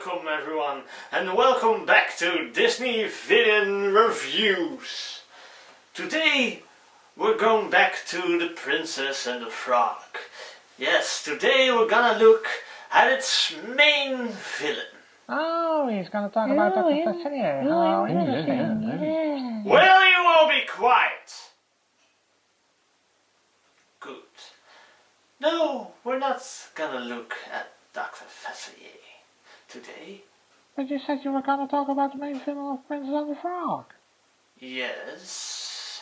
welcome everyone, and welcome back to Disney Villain Reviews. Today we're going back to The Princess and the Frog. Yes, today we're gonna look at its main villain. Oh, he's going to talk about Dr. Facilier. How interesting. Will you all be quiet? Good. No, we're not gonna look at Dr. Facilier today. But you said you were going to talk about the main villain of Princess and the Frog. Yes,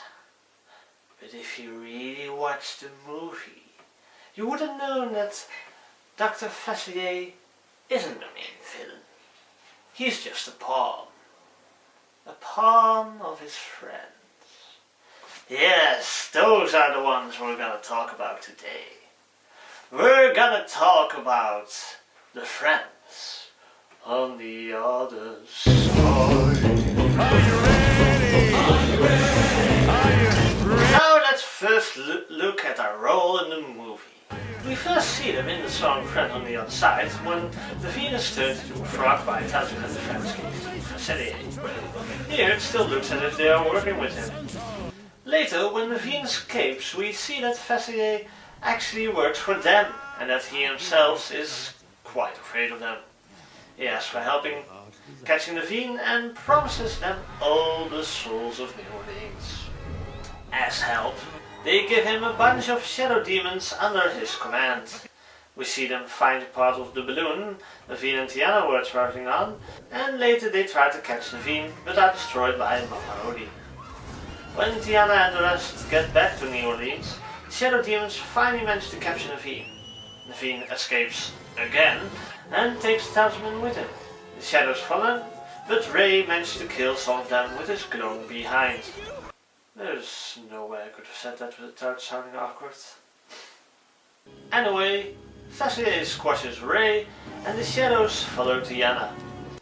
but if you really watched the movie, you would have known that Dr. Facilier isn't the main villain. He's just a pawn of his friends. Yes, those are the ones we're gonna talk about today. We're gonna talk about the friends on the other side. Are you ready? Are you ready? Are you ready? Now let's first look at our role in the movie. We first see them in the song Friend on the Other Side when the Venus turns into a frog by touching and the friends give to Facilier. Here it still looks as if they are working with him. Later, when the Venus escapes, we see that Facilier actually works for them and that he himself is quite afraid of them. He asks for helping catching the Veen and promises them all the souls of New Orleans. As help, they give him a bunch of shadow demons under his command. We see them find a part of the balloon the Veen and Tiana were traveling on, and later they try to catch the Veen but are destroyed by Mama Odie. When Tiana and the rest get back to New Orleans, the shadow demons finally manage to capture the Veen. The Veen escapes again and takes the talisman with him. The shadows follow, but Ray managed to kill some of them with his glowing behind. There's no way I could have said that without sounding awkward. Anyway, Facilier squashes Ray and the shadows follow Tiana.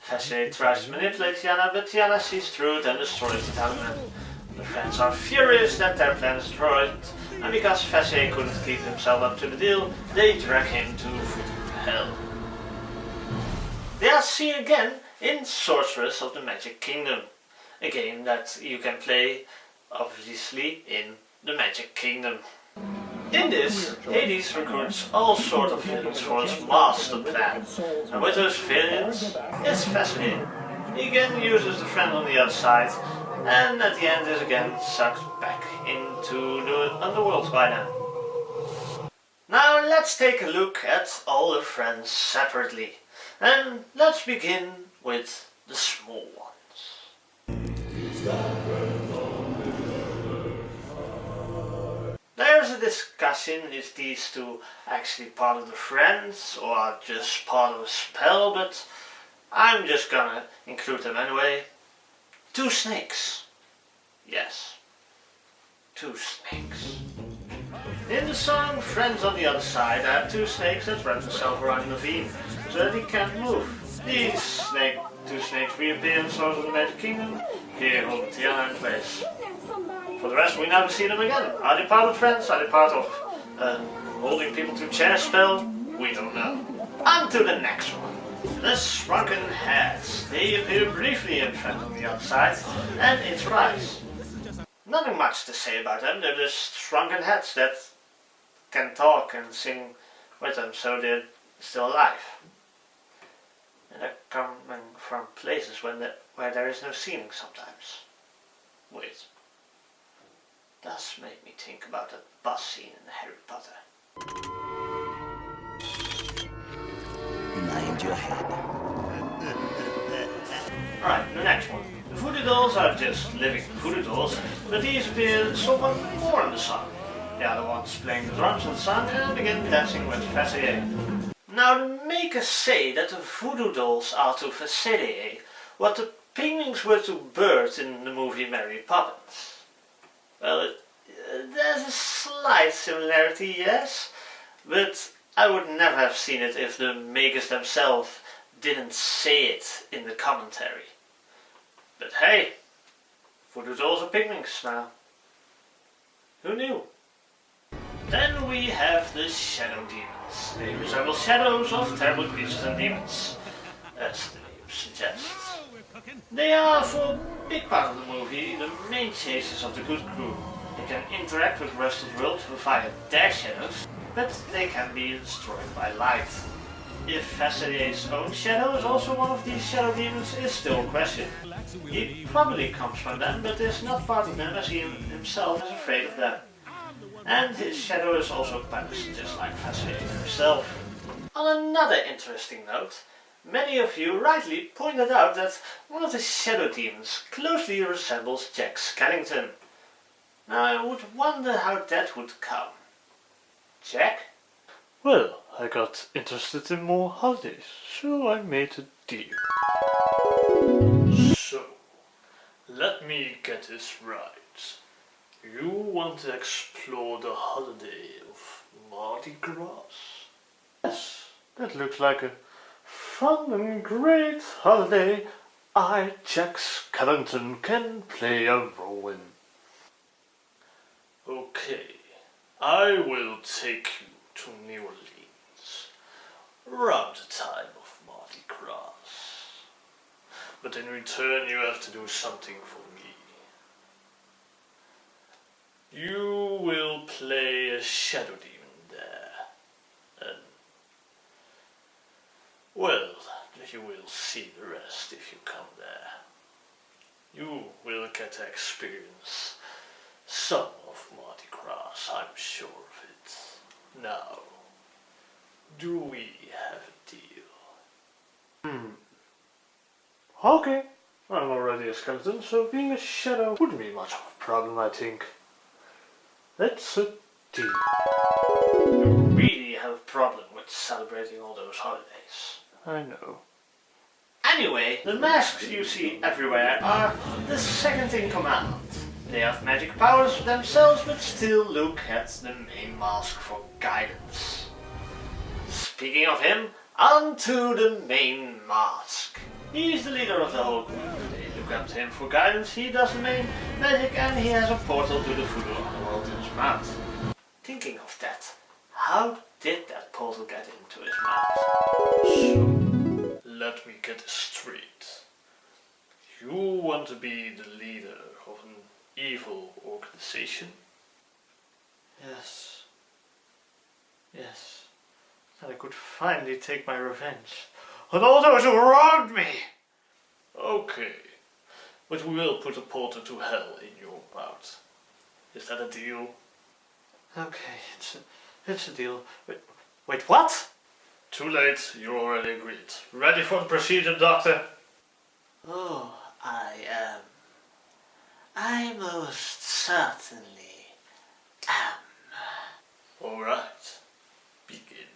Facilier tries to manipulate Tiana, but Tiana sees through it and destroys the talisman. The friends are furious that their plan is destroyed, and because Facilier couldn't keep himself up to the deal, they drag him to hell. They are seen again in Sorceress of the Magic Kingdom, a game that you can play obviously in the Magic Kingdom. In this, Hades recruits all sorts of villains for his master plan, and with those villains is Facilier. He again uses the friend on the other side, and at the end is again sucked back into the underworld by them. Now let's take a look at all the friends separately, and let's begin with the small ones. There's a discussion if these two actually part of the friends or are just part of a spell, but I'm just gonna include them anyway. Two snakes. Yes. Two snakes. In the song Friends on the Other Side, I have two snakes that wrap themselves around the Veen so that he can't move. These two snakes reappear in Swords of the Magic Kingdom, here holding Tiana in place. For the rest, we never see them again. Are they part of Friends? Are they part of holding people to chair spell? We don't know. On to the next one. The Shrunken Heads. They appear briefly in Friends on the Other Side, and it's Rise. Nothing much to say about them. They're just shrunken heads that can talk and sing with them, so they're still alive. And they're coming from places where there is no ceiling sometimes. Wait. Does make me think about that bus scene in Harry Potter. Mind your head. Alright, the next one. The voodoo dolls are just living voodoo dolls, but these appear somewhat more in the song. They are the ones playing the drums in the song and begin dancing with Facilier. Now the makers say that the voodoo dolls are to Facilier what the penguins were to birds in the movie Mary Poppins. Well, there's a slight similarity, yes, but I would never have seen it if the makers themselves didn't say it in the commentary. But hey, voodoo dolls are pigments now. Who knew? Then we have the shadow demons. They resemble shadows of terrible creatures and demons. as the name suggests. They are, for a big part of the movie, the main chasers of the good crew. They can interact with the rest of the world via their shadows, but they can be destroyed by light. If Facilier's own shadow is also one of these shadow demons is still a question. He probably comes from them, but is not part of them as he himself is afraid of them. And his shadow is also punished, just like Facilier himself. On another interesting note, many of you rightly pointed out that one of the shadow demons closely resembles Jack Skellington. Now I would wonder how that would come. Jack? Well, I got interested in more holidays, so I made a deal. So, let me get this right. You want to explore the holiday of Mardi Gras? Yes, that looks like a fun and great holiday I, Jack Skellington, can play a role in. Okay, I will take you to New Orleans, around the time of Mardi Gras. But in return you have to do something for me. You will play a shadow demon there, and, well, you will see the rest if you come there. You will get to experience some of Mardi Gras, I'm sure of it. Now, do we have a deal? Okay, I'm already a skeleton, so being a shadow wouldn't be much of a problem, I think. That's a deal. You really have a problem with celebrating all those holidays. I know. Anyway, the masks you see everywhere are the second in command. They have magic powers themselves, but still look at the main mask for guidance. Speaking of him, on to the main mask. He's the leader of the whole group. They look up to him for guidance, he does the main magic, and he has a portal to the voodoo underworld in his mouth. Thinking of that, how did that portal get into his mouth? So, let me get this straight. You want to be the leader of an evil organization? Yes. Yes. That I could finally take my revenge on all those who wronged me. Okay, but we will put a portal to hell in your mouth. Is that a deal? Okay, it's a deal. Wait, what? Too late, you already agreed. Ready for the procedure, Doctor? Oh, I most certainly am. Alright, begin.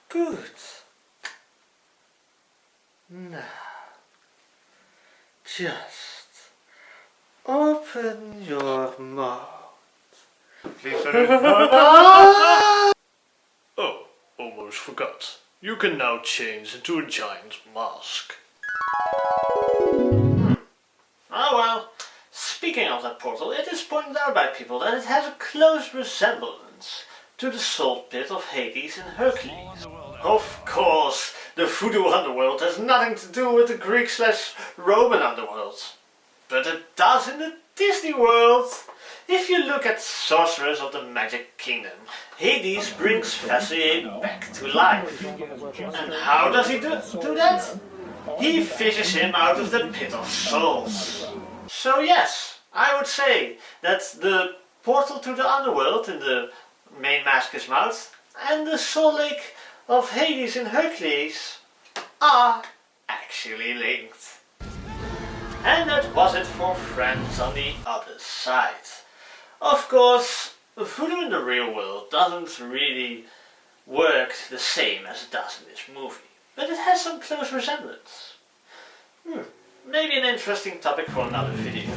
Good. Now, just open your mouth. Please don't. Oh, almost forgot. You can now change into a giant mask. Oh well, speaking of that portal, it is pointed out by people that it has a close resemblance to the salt pit of Hades in Hercules. Of course, the voodoo underworld has nothing to do with the Greek/Roman underworld. But it does in the Disney world. If you look at Sorcerers of the Magic Kingdom, Hades brings Facilier back to life. And how does he do that? He fishes him out of the pit of souls. So yes, I would say that the portal to the underworld in the main mask's mouth and the soul lake of Hades in Hercules are actually linked. And that was it for Friends on the Other Side. Of course, voodoo in the real world doesn't really work the same as it does in this movie, but it has some close resemblance. Maybe an interesting topic for another video.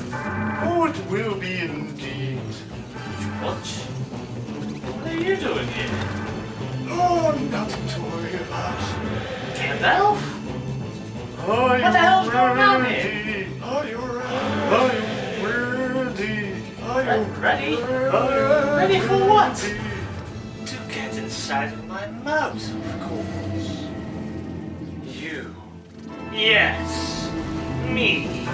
Oh, it will be indeed. What? What are you doing here? Oh, nothing to worry about. Gandalf? Are you What the hell's going on ready? here? Are you ready? Are you ready? Are you Ready? Ready for what? To get inside of my mouth, of course. Yes, me.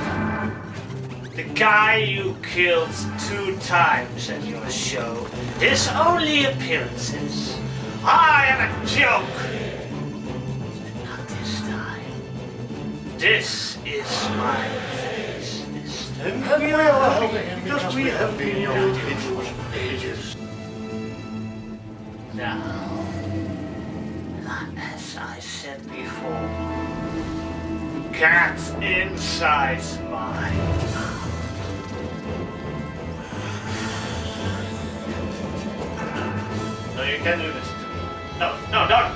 The guy you killed 2 times at your show. His only appearances. I am a joke. But not this time. This is my face this time. And we are helping him because we have been your videos for ages. Now, as I said before, cat inside my mouth. No, you can't do this to me. No, don't.